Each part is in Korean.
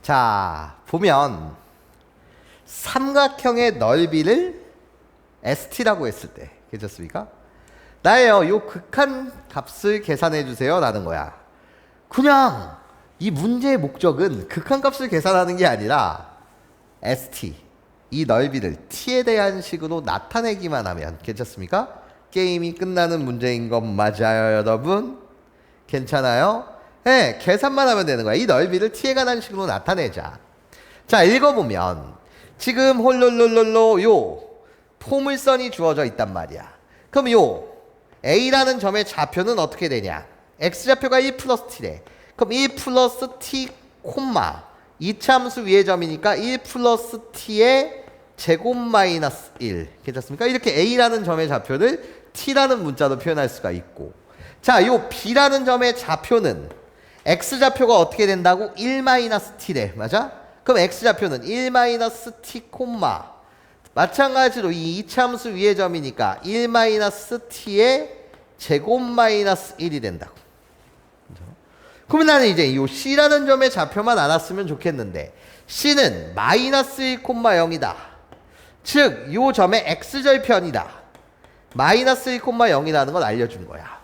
자, 보면 삼각형의 넓이를 ST라고 했을 때 괜찮습니까? 나예요. 요 극한 값을 계산해 주세요 라는 거야. 그냥 이 문제의 목적은 극한 값을 계산하는 게 아니라 ST, 이 넓이를 T에 대한 식으로 나타내기만 하면 괜찮습니까? 게임이 끝나는 문제인 것 맞아요, 여러분? 괜찮아요? 네, 계산만 하면 되는 거야. 이 넓이를 T에 관한 식으로 나타내자. 자, 읽어보면 지금 홀롤롤롤로 요 포물선이 주어져 있단 말이야. 그럼 요 A라는 점의 좌표는 어떻게 되냐? X좌표가 1 플러스 T래. 그럼 1 플러스 T, 이차함수 위의 점이니까 1 플러스 T의 제곱 마이너스 1. 괜찮습니까? 이렇게 A라는 점의 좌표를 T라는 문자로 표현할 수가 있고. 자, 요 B라는 점의 좌표는 X좌표가 어떻게 된다고? 1 마이너스 T래. 맞아? 그럼 X좌표는 1 마이너스 T, 마찬가지로 이 이차함수 위의 점이니까 1 마이너스 T의 제곱 마이너스 1이 된다고. 그러면 나는 이제 이 C라는 점의 좌표만 알았으면 좋겠는데 C는 마이너스 1, 0이다. 즉, 이 점의 X절편이다. 마이너스 1, 0이라는 걸 알려준 거야.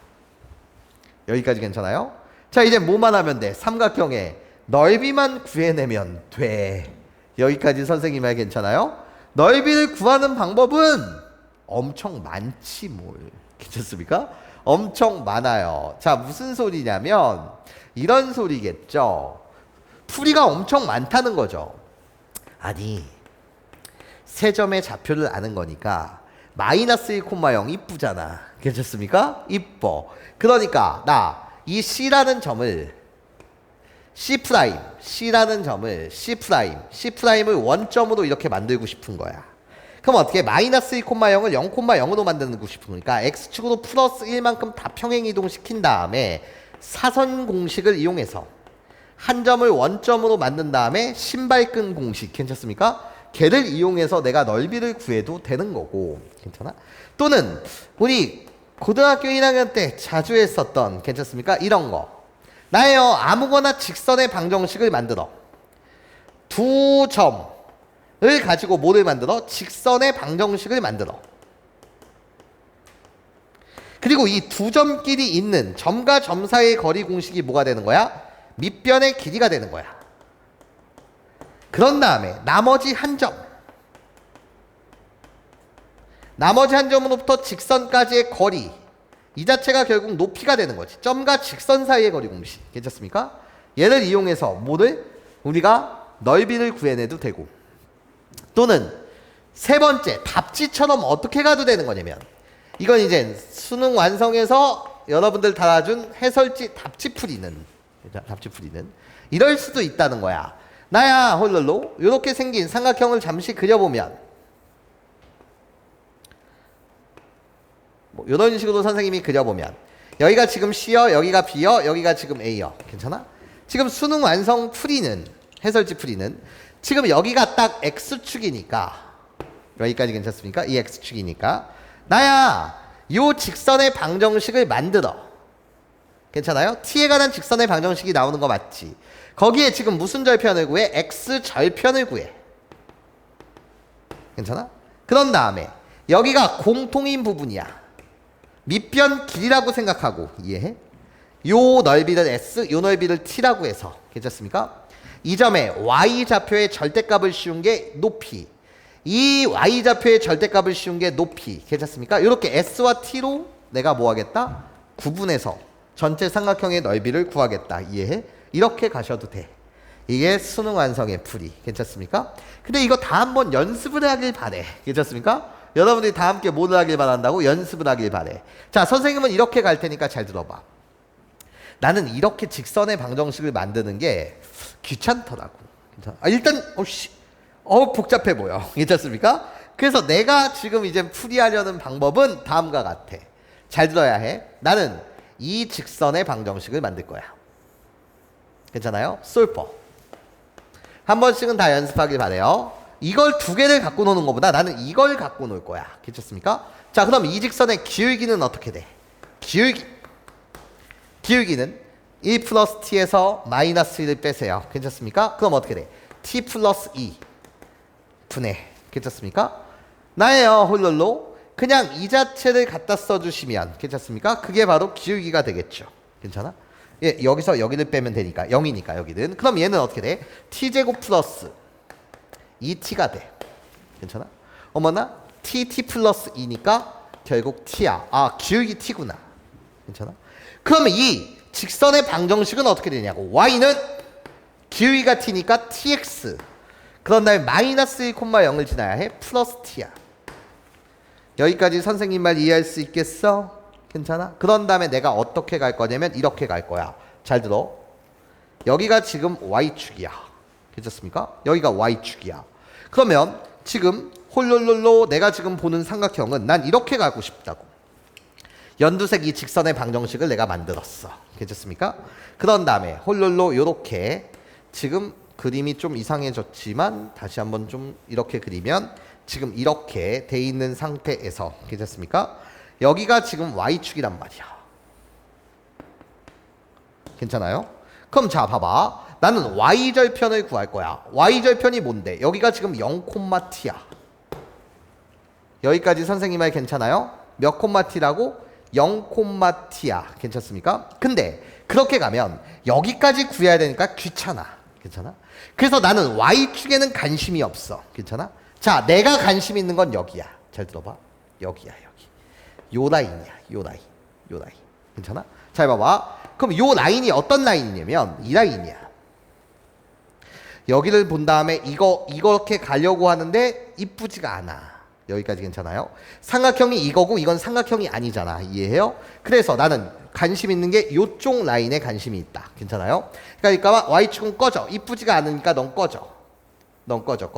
여기까지 괜찮아요? 자, 이제 뭐만 하면 돼? 삼각형의 넓이만 구해내면 돼. 여기까지 선생님 말 괜찮아요? 넓이를 구하는 방법은 엄청 많지 뭘. 괜찮습니까? 엄청 많아요. 자, 무슨 소리냐면 이런 소리겠죠. 풀이가 엄청 많다는 거죠. 아니, 세 점의 좌표를 아는 거니까 마이너스 1, 0 이쁘잖아. 괜찮습니까? 이뻐. 그러니까 나 이 C라는 점을 C라는 점을 C'을 원점으로 이렇게 만들고 싶은 거야. 그럼 어떻게? 마이너스 1, 0을 0,0으로 만들고 싶은 거니까 X축으로 플러스 1만큼 다 평행 이동시킨 다음에 사선 공식을 이용해서 한 점을 원점으로 만든 다음에 신발끈 공식. 괜찮습니까? 걔를 이용해서 내가 넓이를 구해도 되는 거고. 괜찮아? 또는 우리 고등학교 1학년 때 자주 했었던, 괜찮습니까? 이런 거. 나예요. 아무거나 직선의 방정식을 만들어. 두 점을 가지고 뭐를 만들어? 직선의 방정식을 만들어. 그리고 이 두 점끼리 있는 점과 점 사이의 거리 공식이 뭐가 되는 거야? 밑변의 길이가 되는 거야. 그런 다음에 나머지 한 점으로부터 직선까지의 거리, 이 자체가 결국 높이가 되는 거지. 점과 직선 사이의 거리 공식. 괜찮습니까? 얘를 이용해서 뭐를? 우리가 넓이를 구해내도 되고. 또는 세 번째, 답지처럼 어떻게 가도 되는 거냐면, 이건 이제 수능 완성에서 여러분들 달아준 해설지 답지풀이는 이럴 수도 있다는 거야. 나야 홀롤로 이렇게 생긴 삼각형을 잠시 그려보면 뭐 이런 식으로 선생님이 그려보면 여기가 지금 C여, 여기가 B여, 여기가 지금 A여. 괜찮아? 지금 수능 완성 풀이는, 해설지 풀이는 지금 여기가 딱 X축이니까, 여기까지 괜찮습니까? 이 X축이니까 나야 요 직선의 방정식을 만들어. 괜찮아요? T에 관한 직선의 방정식이 나오는 거 맞지? 거기에 지금 무슨 절편을 구해? X절편을 구해. 괜찮아? 그런 다음에 여기가 공통인 부분이야. 밑변 길이라고 생각하고, 이해해? 요 넓이를 S, 요 넓이를 T라고 해서, 괜찮습니까? 이 점에 Y좌표의 절대값을 씌운 게 높이, 이 Y좌표의 절대값을 씌운 게 높이. 괜찮습니까? 이렇게 S와 T로 내가 뭐 하겠다? 구분해서 전체 삼각형의 넓이를 구하겠다. 이해해? 이렇게 가셔도 돼. 이게 수능 완성의 풀이. 괜찮습니까? 근데 이거 다 한번 연습을 하길 바래. 괜찮습니까? 여러분들이 다 함께 뭐를 하길 바란다고? 연습을 하길 바래. 자, 선생님은 이렇게 갈 테니까 잘 들어봐. 나는 이렇게 직선의 방정식을 만드는 게 귀찮더라고. 일단 복잡해 보여. 괜찮습니까? 그래서 내가 지금 이제 풀이하려는 방법은 다음과 같아. 잘 들어야 해. 나는 이 직선의 방정식을 만들 거야. 괜찮아요? 솔퍼. 한 번씩은 다 연습하길 바래요. 이걸 두 개를 갖고 노는 것보다 나는 이걸 갖고 놀 거야. 괜찮습니까? 자, 그럼 이 직선의 기울기는 어떻게 돼? 기울기는 1 플러스 t에서 마이너스 1을 빼세요. 괜찮습니까? 그럼 어떻게 돼? t 플러스 2 분의 괜찮습니까? 나예요 홀롤로 그냥 이 자체를 갖다 써주시면 괜찮습니까? 그게 바로 기울기가 되겠죠. 괜찮아? 예, 여기서 여기를 빼면 되니까 0이니까 여기는. 그럼 얘는 어떻게 돼? t제곱 플러스 2t가 돼. 괜찮아? 어머나 t 플러스 2니까 결국 t야. 아 기울기 t구나. 괜찮아? 그러면 이 직선의 방정식은 어떻게 되냐고. y는 기울기가 t니까 tx. 그런 다음에 마이너스 1,0을 지나야 해. 플러스 t야. 여기까지 선생님 말 이해할 수 있겠어? 괜찮아? 그런 다음에 내가 어떻게 갈 거냐면 이렇게 갈 거야. 잘 들어. 여기가 지금 y축이야. 괜찮습니까? 여기가 y축이야. 그러면 지금 홀롤롤로 내가 지금 보는 삼각형은 난 이렇게 가고 싶다고. 연두색 이 직선의 방정식을 내가 만들었어. 괜찮습니까? 그런 다음에 홀롤로 요렇게 지금 그림이 좀 이상해졌지만 다시 한번 좀 이렇게 그리면 지금 이렇게 돼 있는 상태에서 괜찮습니까? 여기가 지금 y축이란 말이야. 괜찮아요? 그럼 자 봐봐. 나는 y절편을 구할 거야. y절편이 뭔데? 여기가 지금 0,t야. 여기까지 선생님 말 괜찮아요? 몇 콤마티라고? 0,t야. 괜찮습니까? 근데 그렇게 가면 여기까지 구해야 되니까 귀찮아. 괜찮아? 그래서 나는 y축에는 관심이 없어. 괜찮아? 자, 내가 관심 있는 건 여기야. 잘 들어봐. 여기야, 여기. 요 라인이야. 요 라인. 요 라인. 괜찮아? 잘 봐봐. 그럼 요 라인이 어떤 라인이냐면 이 라인이야. 여기를 본 다음에 이렇게 가려고 하는데 이쁘지가 않아. 여기까지 괜찮아요? 삼각형이 이거고 이건 삼각형이 아니잖아. 이해해요? 그래서 나는 관심 있는 게 이쪽 라인에 관심이 있다. 괜찮아요? 그러니까 y축은 꺼져. 이쁘지가 않으니까 넌 꺼져. 넌 꺼져.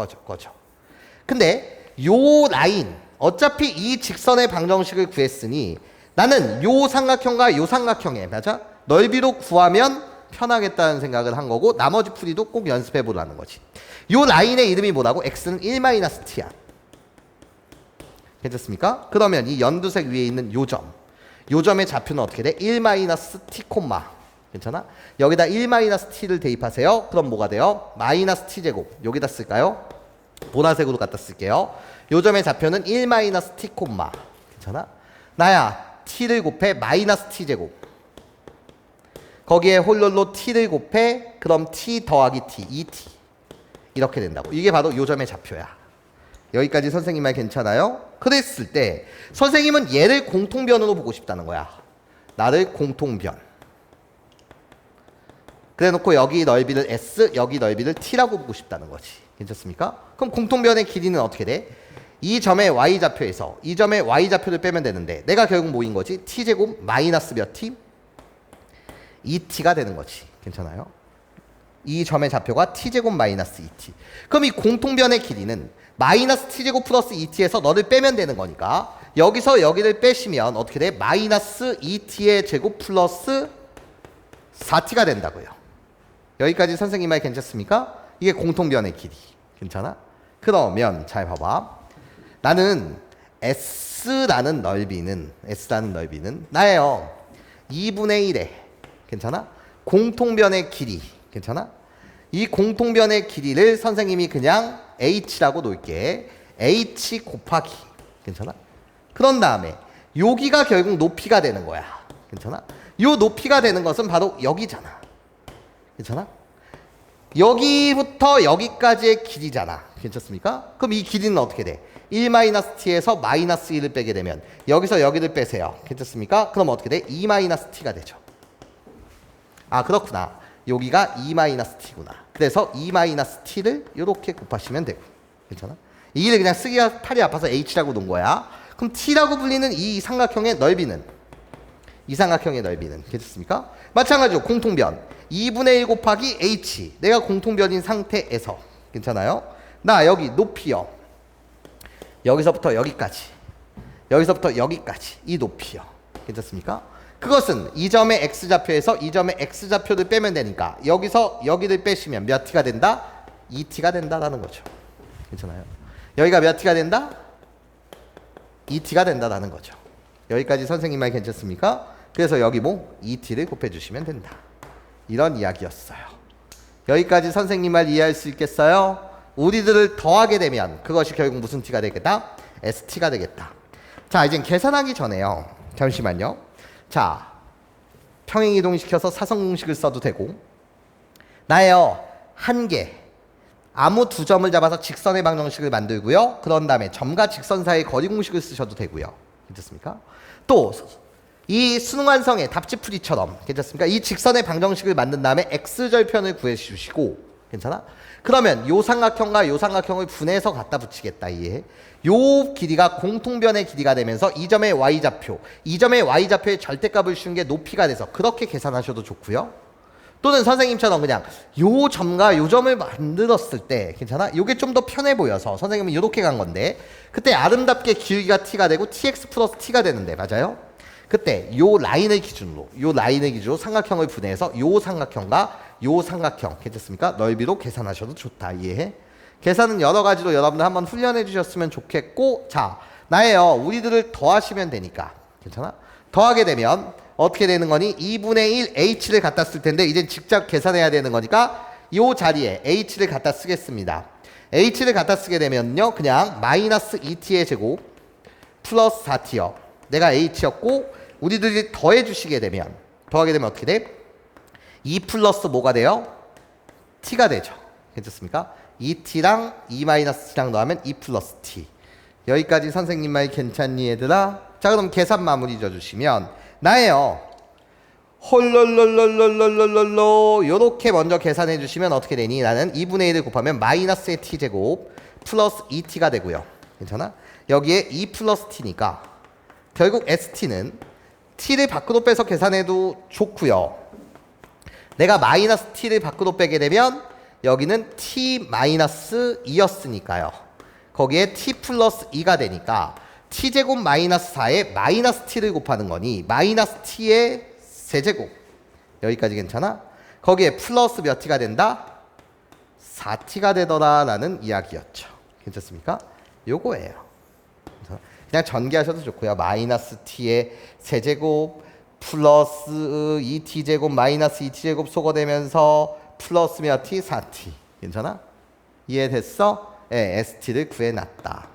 근데 요 라인 어차피 이 직선의 방정식을 구했으니 나는 요 삼각형과 요 삼각형에 맞아? 넓이로 구하면 편하겠다는 생각을 한 거고 나머지 풀이도 꼭 연습해 보라는 거지. 요 라인의 이름이 뭐라고? x는 1-t야. 괜찮습니까? 그러면 이 연두색 위에 있는 요 점의 좌표는 어떻게 돼? 1-t 콤마. 괜찮아? 여기다 1-t를 대입하세요. 그럼 뭐가 돼요? 마이너스 t제곱. 여기다 쓸까요? 보라색으로 갖다 쓸게요. 요 점의 좌표는 1-t 콤마. 괜찮아? 나야 t를 곱해 마이너스 t제곱. 거기에 홀롤로 t를 곱해 그럼 t 더하기 t 2t 이렇게 된다고. 이게 바로 요 점의 좌표야. 여기까지 선생님 말 괜찮아요? 그랬을 때 선생님은 얘를 공통변으로 보고 싶다는 거야. 나를 공통변. 그래놓고 여기 넓이를 s, 여기 넓이를 t라고 보고 싶다는 거지. 괜찮습니까? 그럼 공통변의 길이는 어떻게 돼? 이 점의 y좌표에서 이 점의 y좌표를 빼면 되는데 내가 결국 뭐인 거지? t제곱 마이너스 몇 t? 2t가 되는 거지. 괜찮아요? 이 점의 좌표가 t제곱 마이너스 2t. 그럼 이 공통변의 길이는 마이너스 t제곱 플러스 2t에서 너를 빼면 되는 거니까 여기서 여기를 빼시면 어떻게 돼? 마이너스 2t의 제곱 플러스 4t가 된다고요. 여기까지 선생님 말 괜찮습니까? 이게 공통변의 길이. 괜찮아? 그러면 잘 봐봐. 나는 S라는 넓이는 나예요. 2분의 1에 괜찮아? 공통변의 길이. 괜찮아? 이 공통변의 길이를 선생님이 그냥 H라고 놓을게. H 곱하기. 괜찮아? 그런 다음에 여기가 결국 높이가 되는 거야. 괜찮아? 요 높이가 되는 것은 바로 여기잖아. 괜찮아? 여기부터 여기까지의 길이잖아. 괜찮습니까? 그럼 이 길이는 어떻게 돼? 1-t에서 마이너스 1을 빼게 되면 여기서 여기를 빼세요. 괜찮습니까? 그럼 어떻게 돼? 2-t가 되죠. 아 그렇구나. 여기가 2-t구나. 그래서 2-t를 이렇게 곱하시면 되고. 괜찮아? 이 길을 그냥 쓰기가 팔이 아파서 h라고 놓은 거야. 그럼 t라고 불리는 이 삼각형의 넓이는 괜찮습니까? 마찬가지로 공통변 2분의 1 곱하기 h. 내가 공통변인 상태에서 괜찮아요? 나 여기 높이요. 여기서부터 여기까지 이 높이요. 괜찮습니까? 그것은 이 점의 x좌표에서 이 점의 x좌표를 빼면 되니까 여기서 여기를 빼시면 몇 t가 된다? 2t가 된다라는 거죠. 괜찮아요? 여기가 몇 t가 된다? 2t가 된다라는 거죠. 여기까지 선생님 말 괜찮습니까? 그래서 여기 뭐 2t를 곱해주시면 된다. 이런 이야기였어요. 여기까지 선생님 말 이해할 수 있겠어요? 우리들을 더하게 되면 그것이 결국 무슨 t가 되겠다? st가 되겠다. 자, 이제 계산하기 전에요. 잠시만요. 자, 평행 이동시켜서 사선 공식을 써도 되고, 나예요. 한 개. 아무 두 점을 잡아서 직선의 방정식을 만들고요. 그런 다음에 점과 직선 사이의 거리 공식을 쓰셔도 되고요. 괜찮습니까? 또 이 수능 완성의 답지풀이처럼 괜찮습니까? 이 직선의 방정식을 만든 다음에 x절편을 구해주시고, 괜찮아? 그러면 요 삼각형과 요 삼각형을 분해해서 갖다 붙이겠다. 이해? 요 길이가 공통변의 길이가 되면서 이 점의 y좌표, 이 점의 y좌표의 절대값을 씌운 게 높이가 돼서 그렇게 계산하셔도 좋고요. 또는 선생님처럼 그냥 요 점과 요 점을 만들었을 때 괜찮아? 요게 좀 더 편해 보여서 선생님은 요렇게 간 건데, 그때 아름답게 기울기가 t가 되고 tx 플러스 t가 되는데, 맞아요? 그때 요 라인을 기준으로 삼각형을 분해해서 요 삼각형과 요 삼각형 괜찮습니까? 넓이로 계산하셔도 좋다. 이해해? 계산은 여러 가지로 여러분들 한번 훈련해 주셨으면 좋겠고, 자, 나예요. 우리들을 더하시면 되니까 괜찮아? 더하게 되면 어떻게 되는 거니? 2분의 1 h를 갖다 쓸 텐데 이제 직접 계산해야 되는 거니까 요 자리에 h를 갖다 쓰겠습니다. h를 갖다 쓰게 되면요, 그냥 마이너스 2t의 제곱 플러스 4t요. 내가 h였고 우리들이 더해 주시게 되면, 더하게 되면 어떻게 돼? 2 플러스 뭐가 돼요? t가 되죠. 괜찮습니까? 2t랑 2 마이너스 t랑 더하면 2 플러스 t. 여기까지 선생님 말 괜찮니 얘들아? 자, 그럼 계산 마무리 져주시면 나예요. 홀롤롤롤롤롤롤롤 요렇게 먼저 계산해 주시면 어떻게 되니? 나는 2분의 1을 곱하면 마이너스의 t제곱 플러스 2t가 되고요. 괜찮아? 여기에 2 플러스 t니까 결국 st는 t를 밖으로 빼서 계산해도 좋고요. 내가 마이너스 t를 밖으로 빼게 되면 여기는 t 마이너스 2였으니까요. 거기에 t 플러스 2가 되니까 t제곱 마이너스 4에 마이너스 t를 곱하는 거니 마이너스 t의 세제곱. 여기까지 괜찮아? 거기에 플러스 몇 t가 된다? 4t가 되더라 라는 이야기였죠. 괜찮습니까? 요거예요. 그냥 전개하셔도 좋고요. 마이너스 t의 세제곱 플러스 2t제곱 마이너스 2t제곱 소거되면서 플러스 몇 t? 4t. 괜찮아? 이해됐어? 네, st를 구해놨다.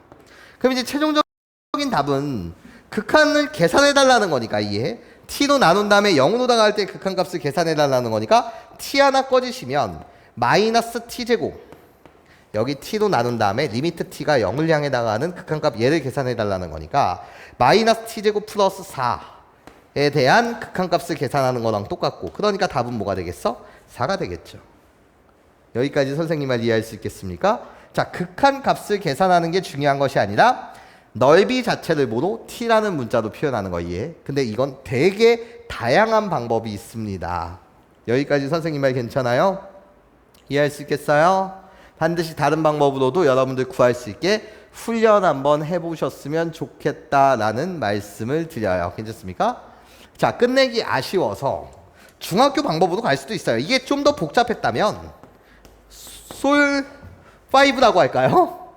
그럼 이제 최종적인 답은 극한을 계산해달라는 거니까, 이해? t로 나눈 다음에 0으로 다가갈 때 극한값을 계산해달라는 거니까 t 하나 꺼지시면 마이너스 t제곱, 여기 t로 나눈 다음에 리미트 t가 0을 향해 나가는 극한값 얘를 계산해달라는 거니까 마이너스 t제곱 플러스 4에 대한 극한값을 계산하는 거랑 똑같고, 그러니까 답은 뭐가 되겠어? 4가 되겠죠. 여기까지 선생님 말 이해할 수 있겠습니까? 자, 극한값을 계산하는 게 중요한 것이 아니라 넓이 자체를 뭐로? t라는 문자로 표현하는 거 이해? 근데 이건 되게 다양한 방법이 있습니다. 여기까지 선생님 말 괜찮아요? 이해할 수 있겠어요? 반드시 다른 방법으로도 여러분들 구할 수 있게 훈련 한번 해보셨으면 좋겠다라는 말씀을 드려요. 괜찮습니까? 자, 끝내기 아쉬워서 중학교 방법으로 갈 수도 있어요. 이게 좀 더 복잡했다면 솔5라고 할까요?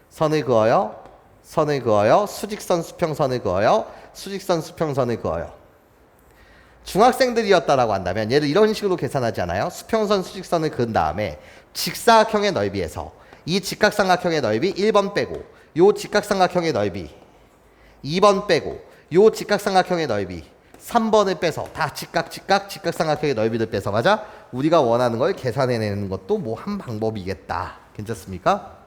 선을 그어요. 선을 그어요. 수직선 수평선을 그어요. 수직선 수평선을 그어요. 중학생들이었다라고 한다면 얘를 이런 식으로 계산하지 않아요? 수평선 수직선을 그은 다음에 직사각형의 넓이에서 이 직각삼각형의 넓이 1번 빼고 요 직각삼각형의 넓이 2번 빼고 요 직각삼각형의 넓이 3번을 빼서 다 직각삼각형의 넓이를 빼서, 맞아? 우리가 원하는 걸 계산해내는 것도 뭐 한 방법이겠다. 괜찮습니까?